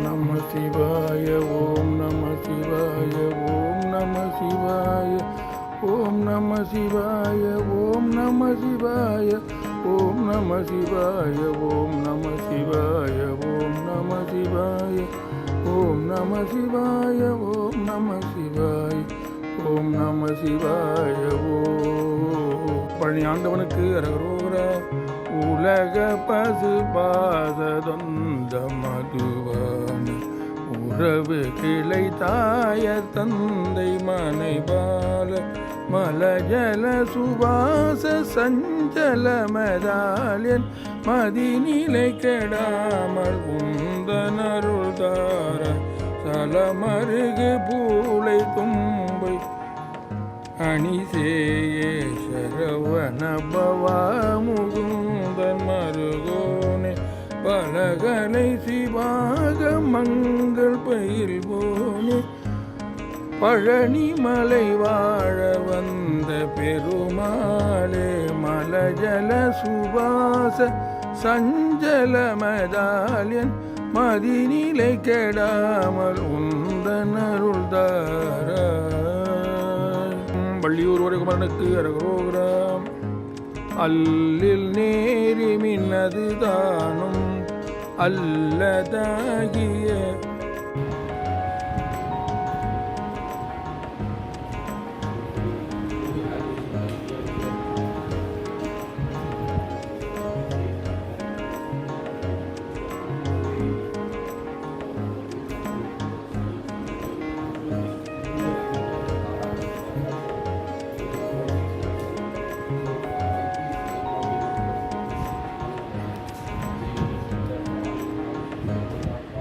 நம சிவாய ஓம் நம சிவாய ஓம் நம சிவாய ஓம் நம சிவாய ஓம் நம சிவாய ஓம் நம சிவாய ஓம் நம சிவாய ஓம் நம சிவாய ஓம் நம சிவாய ஓம் நம சிவாய ஓம் நம சிவாய ஓம் பழனி ஆண்டவனுக்கு அரகரோகரா. உலக பசு பாதொந்த மதுவான உறவு கிளை தாய தந்தை மனை பால மலஜல சுவாச சஞ்சல மதாலியன் மதிநிலை கெடாமல் உந்தனருள் தார சலமருகு பூளை தும்பை அணிசேயே சரவண பவா முகுந்தன் மருகோனே பலகலை சிவாக மங்கள் பயில் போனே பழனி மலை வாழ வந்த பெருமாளே மலஜல சுபாச சஞ்சல மதாலியன் மதிநிலை கெடாமல் உந்தனருள் தார. வள்ளியூர் வரைகுமரனுக்கு அரகரோகராம். அல்லில் நேரி மின்னது தானும் அல்லதாகிய